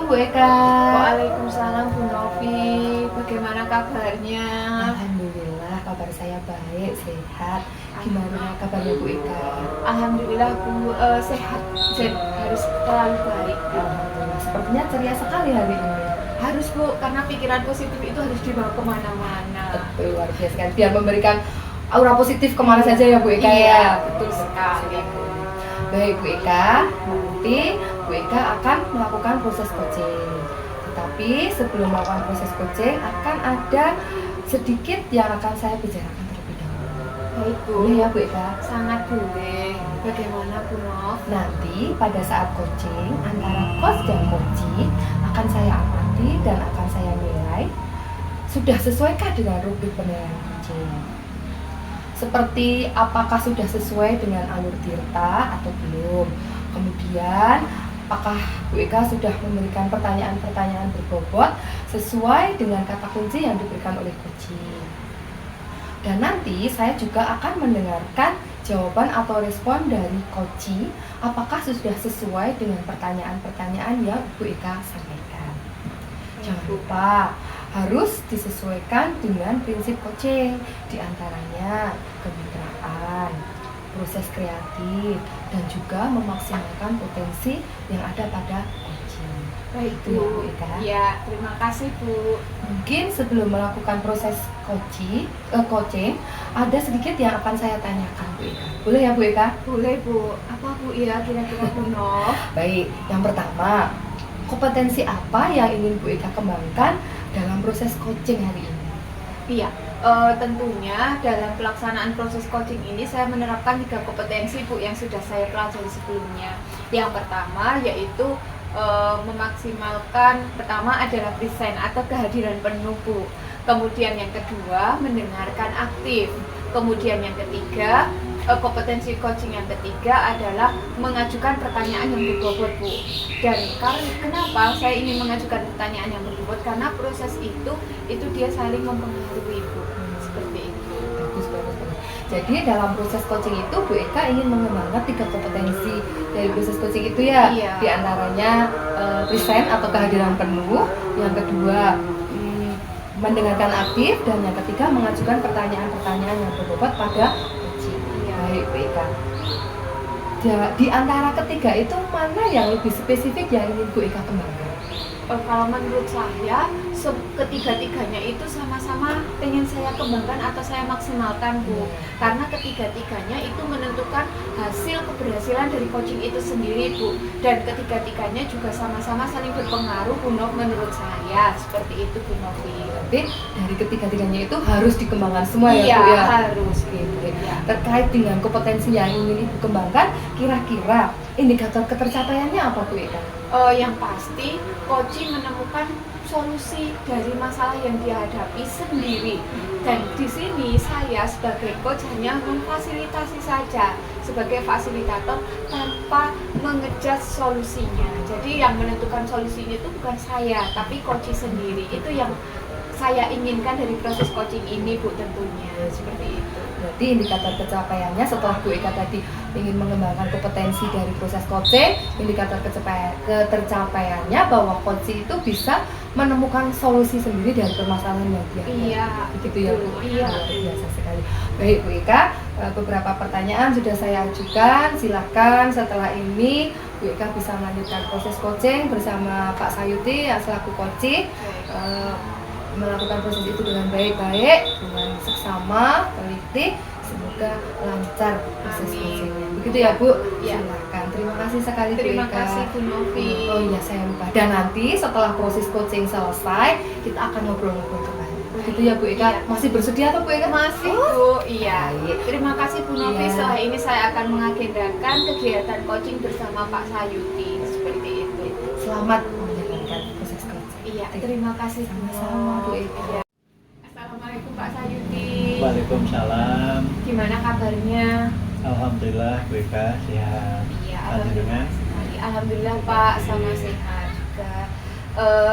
Bu Eka. Waalaikumsalam Bu Novi. Bagaimana kabarnya? Alhamdulillah kabar saya baik, sehat. Gimana kabarnya Bu Eka? Alhamdulillah Bu, sehat dan harus selalu baik. Alhamdulillah, sepertinya ceria sekali hari ini. Harus Bu, karena pikiran positif itu harus dibawa kemana-mana. Betul, luar biasa sekali. Biar memberikan aura positif kemana saja ya Bu Eka Iya, ya. betul sekali Bu. Baik Bu Eka, nanti Bu Eka akan melakukan proses coaching. Tetapi sebelum melakukan proses coaching akan ada sedikit yang akan saya bicarakan terlebih dahulu. Baik Bu. Boleh ya Bu Eka? Sangat boleh. Bagaimana Bu Nov? Nanti pada saat coaching antara coach dan coachee akan saya amati dan akan saya nilai sudah sesuaikah dengan rubrik penilaian coaching. Seperti apakah sudah sesuai dengan alur Tirta atau belum. Kemudian apakah Bu Eka sudah memberikan pertanyaan-pertanyaan berbobot sesuai dengan kata kunci yang diberikan oleh coaching. Dan nanti saya juga akan mendengarkan jawaban atau respon dari coachee apakah sudah sesuai dengan pertanyaan-pertanyaan yang Bu Eka sampaikan. Jangan lupa harus disesuaikan dengan prinsip coaching, diantaranya kemitraan, proses kreatif, dan juga memaksimalkan potensi yang ada pada coaching. Baik Itu ya Bu Bu. Eka. Ya, terima kasih Bu. Mungkin sebelum melakukan proses coaching, ada sedikit yang akan saya tanyakan Bu Eka. Boleh ya Bu Eka? Boleh Bu. Apa Bu ya kira-kira Bu Nov? Baik, yang pertama, kompetensi apa yang ingin Bu Eka kembangkan dalam proses coaching hari ini? Iya, tentunya dalam pelaksanaan proses coaching ini saya menerapkan 3 kompetensi Bu yang sudah saya pelajari sebelumnya. Yang pertama yaitu memaksimalkan, pertama adalah present atau kehadiran penuh Bu. Kemudian yang kedua mendengarkan aktif. Kemudian yang ketiga, kompetensi coaching yang ketiga adalah mengajukan pertanyaan yang berbobot Bu. Dan kenapa saya ingin mengajukan pertanyaan yang berbobot? Karena proses itu dia saling mempengaruhi Bu. Seperti itu. Bagus. Jadi dalam proses coaching itu Bu Eka ingin mengembangkan 3 kompetensi dari proses coaching itu ya. Iya. Di antaranya present atau kehadiran penuh, yang kedua mendengarkan aktif, dan yang ketiga mengajukan pertanyaan-pertanyaan yang berbobot pada coaching. Iya. Baik Bu Eka. Di antara ketiga itu mana yang lebih spesifik yang ingin Bu Eka kembangkan? Kalau menurut saya ketiga-tiganya itu sama-sama pengen saya kembangkan atau saya maksimalkan Bu, karena ketiga-tiganya itu menentukan hasil keberhasilan dari coaching itu sendiri Bu, dan ketiga-tiganya juga sama-sama saling berpengaruh Bu Nov, menurut saya seperti itu Bu Novi. Berarti dari ketiga-tiganya itu harus dikembangkan semua Iya, ya Bu ya? harus. Oke. Ya. Terkait dengan kompetensi yang ingin Ibu kembangkan, kira-kira indikator ketercapaiannya apa Bu Eka? Yang pasti coaching menemukan solusi dari masalah yang dihadapi sendiri, dan di sini saya sebagai coach hanya memfasilitasi saja sebagai fasilitator tanpa mengejar solusinya. Jadi yang menentukan solusinya itu bukan saya tapi coach sendiri. Itu yang saya inginkan dari proses coaching ini Bu, tentunya seperti itu. Berarti indikator pencapaiannya setelah Bu Eka tadi ingin mengembangkan kompetensi dari proses coaching, indikator ketercapaiannya bahwa coach itu bisa menemukan solusi sendiri dari permasalahan yang dia hadapi. Iya, Begitu ya Bu? iya. Luar biasa sekali. Baik Bu Eka, beberapa pertanyaan sudah saya ajukan. Silakan setelah ini Bu Eka bisa melanjutkan proses coaching bersama Pak Sayuti yang selaku coaching. Melakukan proses itu dengan baik-baik, dengan seksama, teliti, semoga lancar proses coachingnya. Begitu ya Bu? Ya. Silakan. Terima kasih sekali Bu Terima Eka. kasih Bu Novi. Oh iya, saya lupa. Dan nanti setelah proses coaching selesai, kita akan ngobrol-ngobrol kembali. Begitu ya Bu Eka? Iya. Masih bersedia atau Bu Eka? Masih Bu, iya. Baik. Terima kasih Bu Novi. Iya. Setelah ini saya akan mengagendakan kegiatan coaching bersama Pak Sayuti, seperti itu. Selamat menjalankan proses coaching. Iya, terima kasih Bu. Sama-sama, Bu Eka. Iya. Assalamualaikum Pak Sayuti. Waalaikumsalam. Gimana kabarnya? Alhamdulillah Bu Eka sehat. Iya, Panjenengan? sekali. Alhamdulillah Pak, sama sehat juga.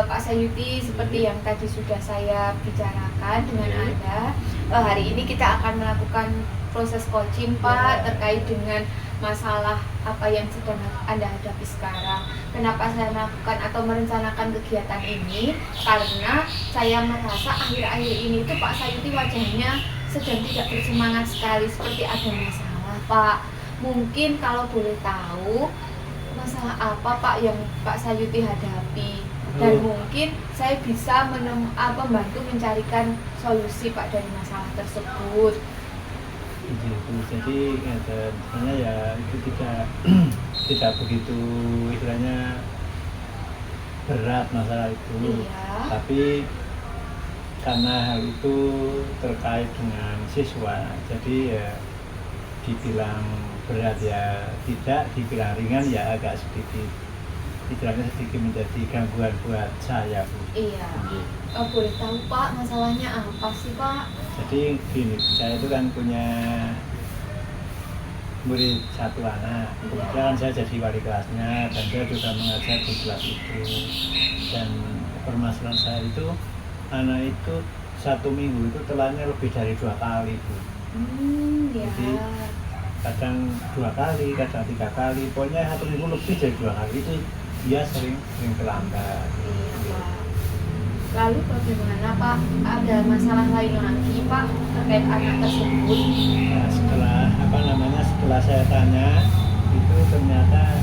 Pak Sayuti, seperti yang tadi sudah saya bicarakan dengan Anda, hari ini kita akan melakukan proses coaching Pak terkait dengan masalah apa yang sedang Anda hadapi sekarang. Kenapa saya melakukan atau merencanakan kegiatan ini? Karena saya merasa akhir-akhir ini itu Pak Sayuti wajahnya sedang tidak bersemangat sekali, seperti ada masalah, Pak. Mungkin kalau boleh tahu masalah apa Pak yang Pak Sayuti hadapi, dan mungkin saya bisa membantu mencarikan solusi Pak dari masalah tersebut. Jadi sebenarnya ya itu tidak begitu istilahnya berat masalah itu. Iya. Tapi karena hal itu terkait dengan siswa, jadi ya dibilang berat ya tidak, dibilang ringan ya agak sedikit, istilahnya sedikit menjadi gangguan buat saya, Bu. Iya. Boleh tahu Pak masalahnya apa sih Pak? Jadi gini, saya itu kan punya murid satu anak, kemudian saya jadi wali kelasnya dan saya juga mengajar di kelas itu. Dan permasalahan saya itu, anak itu 1 minggu itu telannya lebih dari 2 kali, Bu. Ya. Jadi kadang 2 kali, kadang 3 kali, pokoknya 1 minggu lebih dari 2 kali itu dia sering terlambat. Iya Pak. Lalu bagaimana Pak? Ada masalah lain lagi Pak terkait anak tersebut? Nah, setelah saya tanya itu ternyata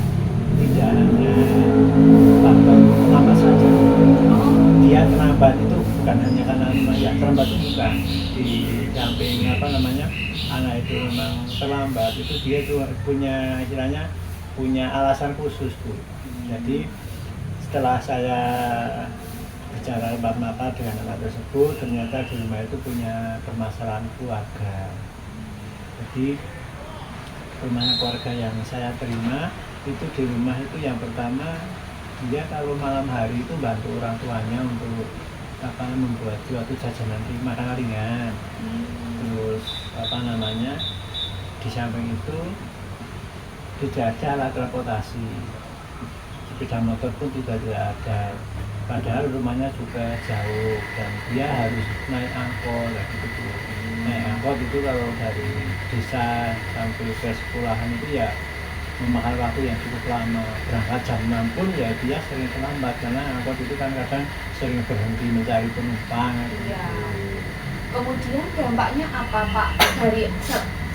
tidak hanya terlambat saja. Dia terlambat itu bukan hanya karena ya terlambat itu bukan, di samping anak itu memang terlambat, itu dia juga punya istilahnya punya alasan khusus, Bu. Jadi setelah saya bicara mata dengan anak tersebut, ternyata di rumah itu punya permasalahan keluarga. Jadi permasalahan keluarga yang saya terima itu di rumah itu, yang pertama dia kalau malam hari itu bantu orang tuanya untuk membuat suatu jajanan makanan ringan. Terus di samping itu tidak ada alat transportasi, sepeda motor pun juga tidak ada, padahal rumahnya juga jauh dan dia harus naik angkot gitu. Naik angkot itu kalau dari desa sampai ke sekolahan itu ya memakan waktu yang cukup lama. Berangkat jam 6 pun ya dia sering terlambat karena angkot itu kan kadang sering berhenti mencari penumpang. Iya. Kemudian dampaknya apa Pak dari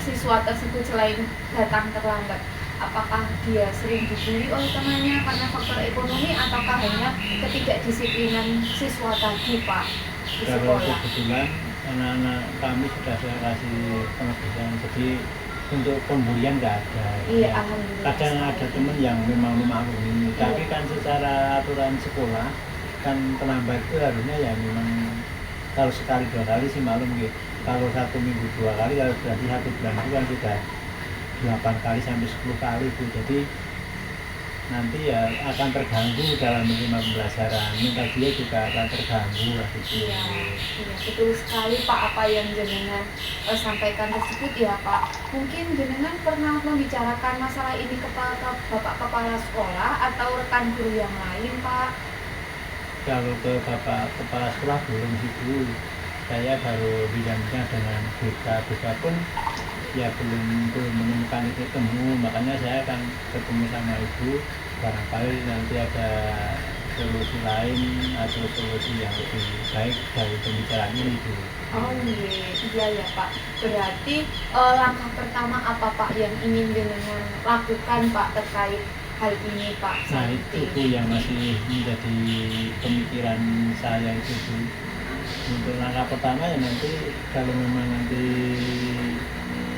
siswa tersebut selain datang terlambat? Apakah dia sering dibully oleh temannya karena faktor ekonomi, ataukah hanya ketidakdisiplinan siswa tadi Pak di Kalau sekolah? kebetulan anak-anak kami sudah saya kasih penebusan, jadi untuk pembulian nggak ada. Iya, Ya, alhamdulillah. kadang ada teman yang memang memaklumi, tapi kan secara aturan sekolah kan terlambat itu harusnya ya memang kalau sekali 2 kali sih maklum gitu. Kalau 1 minggu 2 kali, kalau berarti 1 bulan itu kan sudah 8 kali sampai 10 kali, Bu. Jadi nanti ya akan terganggu dalam menerima pembelajaran, mental dia juga akan terganggu gitu. Iya, betul sekali Pak apa yang jenengan sampaikan tersebut ya Pak. Mungkin jenengan pernah membicarakan masalah ini ke Bapak Kepala Sekolah atau rekan guru yang lain Pak? Kalau ke Bapak Kepala Sekolah belum sih, Bu. Saya baru bincang-bincang dengan BK pun ya belum menemukan itu temu, makanya saya akan ketemu sama Ibu, barangkali nanti ada solusi lain atau solusi yang lebih baik dari pembicaraan ini, Bu. Oh iya ya Pak. Berarti langkah pertama apa Pak yang ingin jenengan lakukan Pak terkait hal ini Pak? Nah itu Bu yang masih menjadi pemikiran saya itu, Bu. Untuk langkah pertama ya nanti kalau memang nanti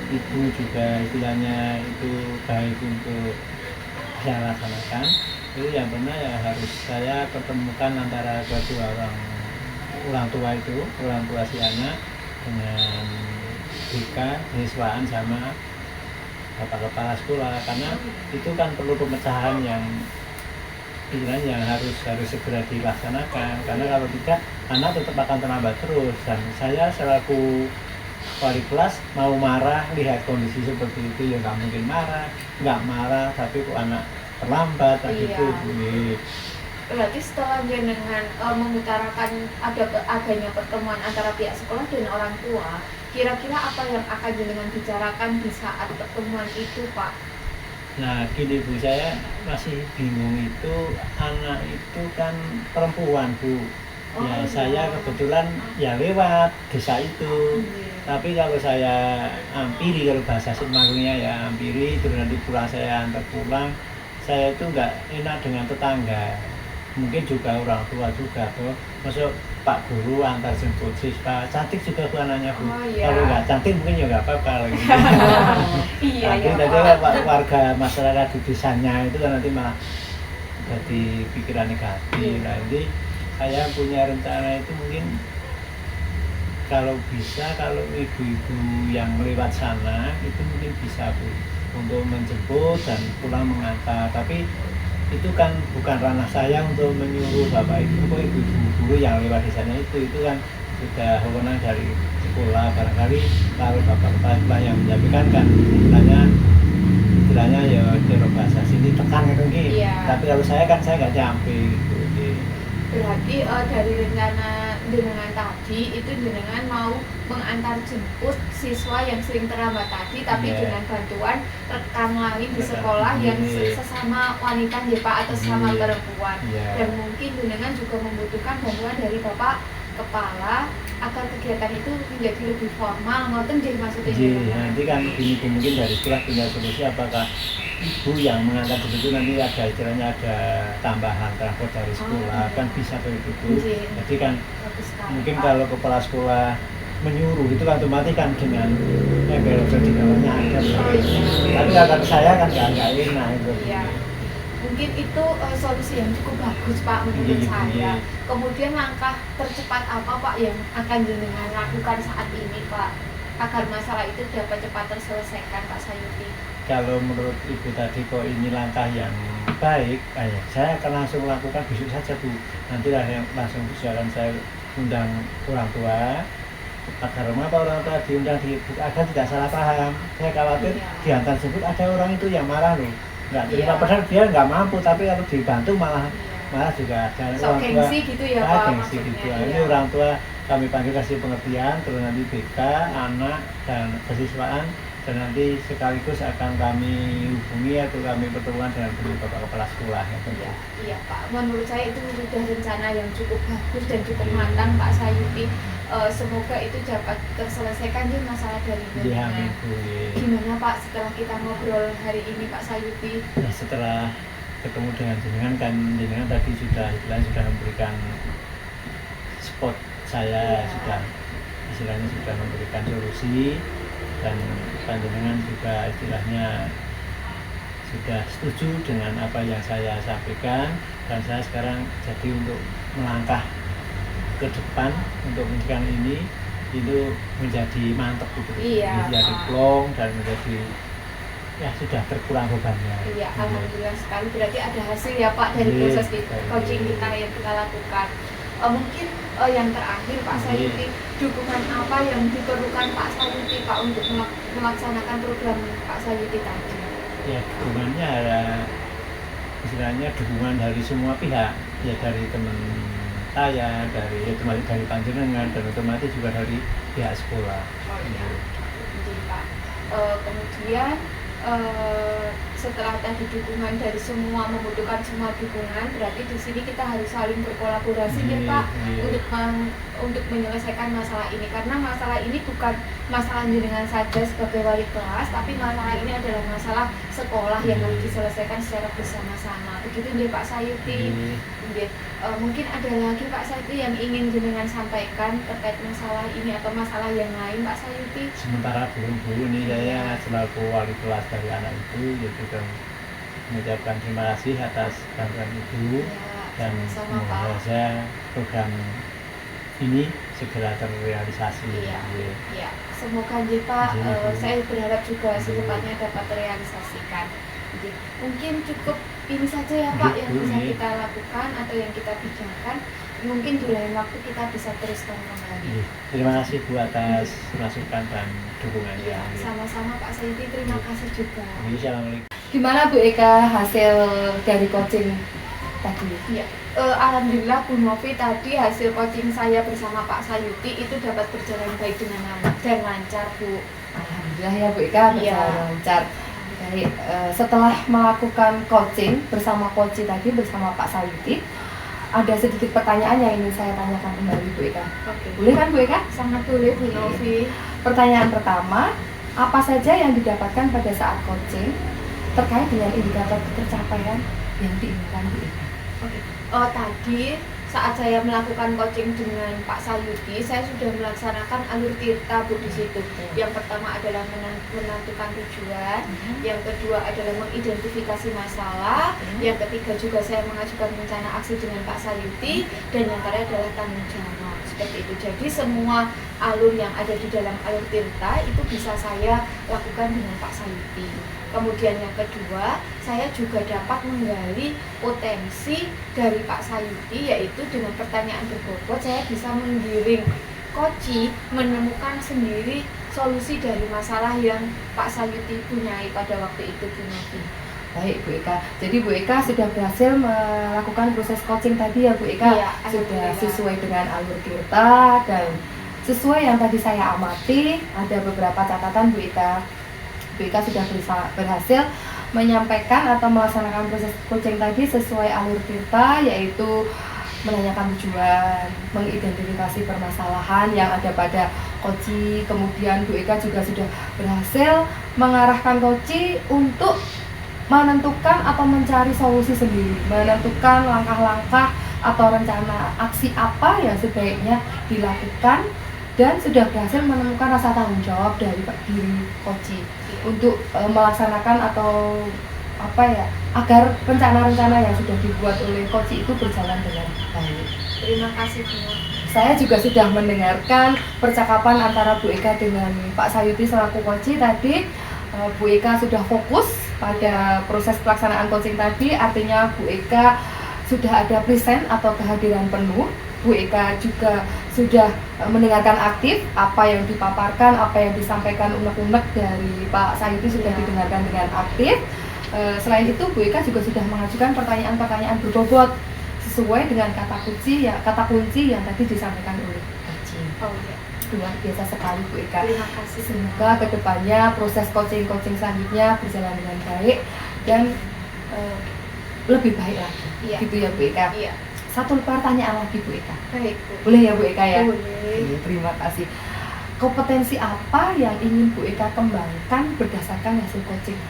Ibu juga istilahnya itu baik untuk saya laksanakan, itu yang pernah ya harus saya pertemukan antara kedua orang tua itu, orang tua si anak dengan BK, siswaan sama Bapak Kepala Sekolah, karena itu kan perlu pemecahan yang istilahnya yang harus segera dilaksanakan, karena kalau tidak anak tetap akan terlambat terus. Dan saya selaku wali kelas mau marah lihat kondisi seperti itu ya nggak mungkin nggak marah tapi kok anak terlambat gitu. Berarti setelah jenengan mengutarakan adanya pertemuan antara pihak sekolah dan orang tua, kira-kira apa yang akan jenengan bicarakan di saat pertemuan itu Pak? Nah gini Bu, saya masih bingung itu anak itu kan perempuan Bu. Ya saya kebetulan ya lewat desa itu. Tapi kalau saya ampiri, kalau bahasa Simalungnya ya ampiri, terus nanti pulang saya antar pulang, saya itu nggak enak dengan tetangga. Mungkin juga orang tua juga tuh, masuk Pak Guru antar jemput siswa, cantik juga Bu anaknya Bu. Oh, iya. Kalau nggak cantik mungkin ya nggak apa-apa lagi. Iya Nanti ya nanti Pak. warga masyarakat di desanya itu kan nanti malah jadi pikiran negatif. Nah, jadi saya punya rencana itu mungkin kalau bisa, kalau ibu-ibu yang lewat sana itu mungkin bisa Bu untuk menjemput dan pulang mengantar. Tapi itu kan bukan ranah saya untuk menyuruh bapak ibu guru yang lewat di sana itu kan sudah wewenang dari sekolah. Barangkali kalau bapak kepala yang menyampaikan kan istilahnya ya cara bahasa sini tekan gitu gitu. Iya. Tapi kalau saya kan saya nggak nyampe gitu. Berarti dari rencana jenengan tadi itu jenengan mau mengantar jemput siswa yang sering terlambat tadi, tapi Iya. dengan bantuan rekan lain di sekolah yang Iya. sesama wanita ya Pak atau sesama Iya. perempuan. Iya. Dan mungkin jenengan juga membutuhkan bantuan dari Bapak Kepala agar kegiatan itu menjadi lebih formal. Ngoten nggih maksudnya Jadi jenengan. nanti kan gini Bu, mungkin dari sekolah punya solusi apakah ibu yang mengantar jemput itu nanti ada istilahnya ada tambahan transport dari sekolah iya. kan bisa tuh itu Bu. Iya. Jadi kan Bagus sekali, mungkin Pak. kalau kepala sekolah menyuruh itu kan otomatis kan dengan envelope di bawahnya ada. Oh, iya. Tapi kalau saya kan nggak enak itu. Iya. Mungkin itu solusi yang cukup bagus Pak menurut Iya, saya. iya. Kemudian langkah tercepat apa Pak yang akan jenengan lakukan saat ini Pak agar masalah itu dapat cepat terselesaikan Pak Sayuti? Kalau menurut Ibu tadi kok ini langkah yang baik, saya akan langsung lakukan besok saja Bu. Nanti lah yang langsung besok akan saya undang orang tua. Agar apa orang tua diundang agar tidak salah paham. Saya khawatir Iya. diantar jemput ada orang itu yang marah loh. Nggak terima, Iya. padahal dia nggak mampu, tapi kalau dibantu malah Iya. juga ada Sok gengsi gitu ya Pak gengsi maksudnya. gitu. Iya. Ini orang tua kami panggil kasih pengertian, terus nanti BK, anak dan kesiswaan, dan nanti sekaligus akan kami hubungi atau kami pertemuan dengan Bapak Kepala Sekolah. Iya, iya Pak. Menurut saya itu sudah rencana yang cukup bagus dan cukup matang Pak Sayuti. Semoga itu dapat terselesaikan ya masalah dari Iya, jenengan. Bu. Gimana Pak setelah kita ngobrol hari ini Pak Sayuti? Nah, setelah ketemu dengan jenengan kan jenengan tadi sudah memberikan spot saya, Iya. sudah istilahnya sudah memberikan solusi, dan panjenengan juga istilahnya sudah setuju dengan apa yang saya sampaikan, dan saya sekarang jadi untuk melangkah ke depan untuk pendidikan ini itu menjadi mantap gitu, Iya, menjadi Pak. plong dan menjadi ya sudah berkurang bebannya. Iya, alhamdulillah sekali. Berarti ada hasil ya Pak dari Iya, proses betul. coaching kita yang kita lakukan. Mungkin yang terakhir Pak Iya. Sayuti, dukungan apa yang diperlukan Pak Sayuti Pak untuk melaksanakan program Pak Sayuti tadi? Ya dukungannya ada istilahnya dukungan dari semua pihak, ya dari teman saya, dari panjenengan, dan otomatis juga dari pihak sekolah. Oh iya, jadi Pak. Kemudian setelah tadi dukungan dari semua, membutuhkan semua dukungan, berarti di sini kita harus saling berkolaborasi ya Pak, untuk menyelesaikan masalah ini, karena masalah ini bukan masalah jenengan saja sebagai wali kelas, tapi masalah ini adalah masalah sekolah yang harus diselesaikan secara bersama-sama. Begitu ya Pak Sayuti. Mungkin ada lagi Pak Sayuti yang ingin jenengan sampaikan terkait masalah ini atau masalah yang lain Pak Sayuti? Sementara belum ini saya selaku wali kelas dari anak itu ya juga mengucapkan terima kasih atas bantuan Ibu, dan sama Pak. semoga saja program ini segera terrealisasi. Iya, iya. Semoga nih Pak, Iya. saya berharap juga Iya. secepatnya dapat terrealisasikan. Jadi, mungkin cukup ini saja ya Pak Iya, yang Bu, bisa iya. kita lakukan atau yang kita bicarakan. Mungkin di lain waktu kita bisa teruskan kembali. Terima kasih Bu atas masukan dan dukungannya. Iya, sama-sama Pak Sayuti, terima kasih juga. Assalamualaikum. Gimana Bu Eka hasil dari coaching tadi? Iya, alhamdulillah Bu Novi, tadi hasil coaching saya bersama Pak Sayuti itu dapat berjalan baik dengan dan lancar Bu. Alhamdulillah ya Bu Eka Iya. berjalan lancar. Dan Baik, setelah melakukan coaching bersama coach tadi, bersama Pak Sayuti, ada sedikit pertanyaan yang ingin saya tanyakan kembali Bu Eka. Oke. Boleh kan Bu Eka? Sangat boleh Bu Novi. Pertanyaan pertama, apa saja yang didapatkan pada saat coaching terkait dengan indikator pencapaian yang diinginkan Bu Eka? Oke. Oh, tadi saat saya melakukan coaching dengan Pak Sayuti, saya sudah melaksanakan alur tirta Bu di situ. Yang pertama adalah menentukan tujuan, yang kedua adalah mengidentifikasi masalah, yang ketiga juga saya mengajukan rencana aksi dengan Pak Sayuti, dan yang terakhir adalah tanggung jawab. Seperti itu. Jadi semua alur yang ada di dalam alur tirta itu bisa saya lakukan dengan Pak Sayuti. Kemudian yang kedua, saya juga dapat menggali potensi dari Pak Sayuti, yaitu dengan pertanyaan berbobot saya bisa menggiring koci menemukan sendiri solusi dari masalah yang Pak Sayuti punyai pada waktu itu Bu Novi. Baik Bu Eka, jadi Bu Eka sudah berhasil melakukan proses coaching tadi ya Bu Eka? Iya, sudah alhamdulillah. sesuai dengan alur tirta dan sesuai yang tadi saya amati, ada beberapa catatan Bu Eka. Bu Eka sudah berhasil menyampaikan atau melaksanakan proses coaching tadi sesuai alur tirta, yaitu menanyakan tujuan, mengidentifikasi permasalahan yang ada pada koci. Kemudian Bu Eka juga sudah berhasil mengarahkan koci untuk menentukan atau mencari solusi sendiri, menentukan langkah-langkah atau rencana aksi apa yang sebaiknya dilakukan, dan sudah berhasil menemukan rasa tanggung jawab dari diri koci untuk melaksanakan atau agar rencana-rencana yang sudah dibuat oleh koci itu berjalan dengan baik. Terima kasih Bu Novi. Saya juga sudah mendengarkan percakapan antara Bu Eka dengan Pak Sayuti selaku koci tadi. Bu Eka sudah fokus pada proses pelaksanaan coaching tadi, artinya Bu Eka sudah ada present atau kehadiran penuh. Bu Eka juga sudah mendengarkan aktif apa yang dipaparkan, apa yang disampaikan unek-unek dari Pak Sayuti sudah didengarkan dengan aktif. Selain itu Bu Eka juga sudah mengajukan pertanyaan-pertanyaan berbobot sesuai dengan kata kunci yang tadi disampaikan oleh coaching. Oh iya. Luar biasa sekali Bu Eka. Terima kasih. Semoga kedepannya proses coaching selanjutnya berjalan dengan baik dan lebih baik lagi. Iya. Gitu ya Bu Eka. Iya. Satu pertanyaan lagi Bu Eka. Baik Bu. Boleh ya Bu Eka ya? Boleh. Terima kasih. Kompetensi apa yang ingin Bu Eka kembangkan berdasarkan hasil coaching?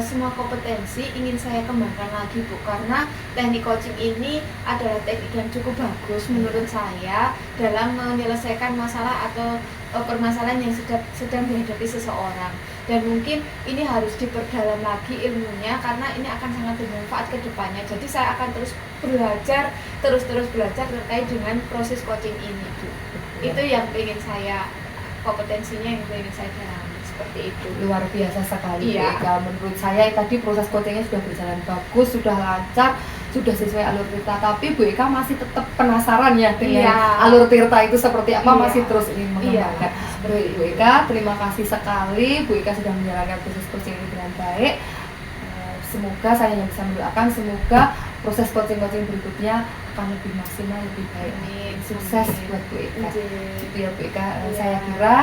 Semua kompetensi ingin saya kembangkan lagi Bu, karena teknik coaching ini adalah teknik yang cukup bagus menurut saya dalam menyelesaikan masalah atau permasalahan yang sedang dihadapi seseorang, dan mungkin ini harus diperdalam lagi ilmunya karena ini akan sangat bermanfaat ke depannya. Jadi saya akan terus belajar terkait dengan proses coaching ini Bu. Itu yang ingin saya, kompetensinya yang ingin saya dalami. Seperti itu. Luar biasa sekali Bu Iya. Eka. Menurut saya tadi proses coachingnya sudah berjalan bagus, sudah lancar, sudah sesuai alur tirta. Tapi Bu Eka masih tetap penasaran ya dengan Iya. alur tirta itu seperti apa, Iya. masih terus ingin mengembangkan. Baik Bu Eka, terima kasih sekali Bu Eka sudah menjalankan proses coaching ini dengan baik. Semoga saya yang bisa mendoakan, semoga proses coaching berikutnya akan lebih maksimal, lebih baik. Amin. Sukses Amin. buat Bu Eka. Amin. Gitu ya Bu Eka. Iya. Saya kira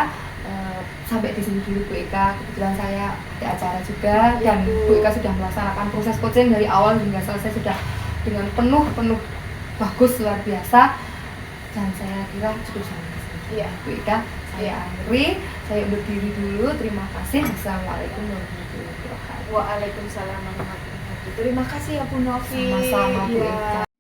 sampai di sini dulu Bu Eka. Kebetulan saya ada acara juga Iya, dan Bu. Bu Eka sudah melaksanakan proses coaching dari awal hingga selesai sudah dengan penuh bagus, luar biasa, dan saya kira cukup sampai di sini. Iya. Bu Eka, saya Iya. akhiri, saya undur diri dulu. Terima kasih. Assalamualaikum warahmatullahi wabarakatuh. Waalaikumsalam warahmatullahi wabarakatuh. Terima kasih ya Bu Novi. Sama-sama Bu Iya. Eka.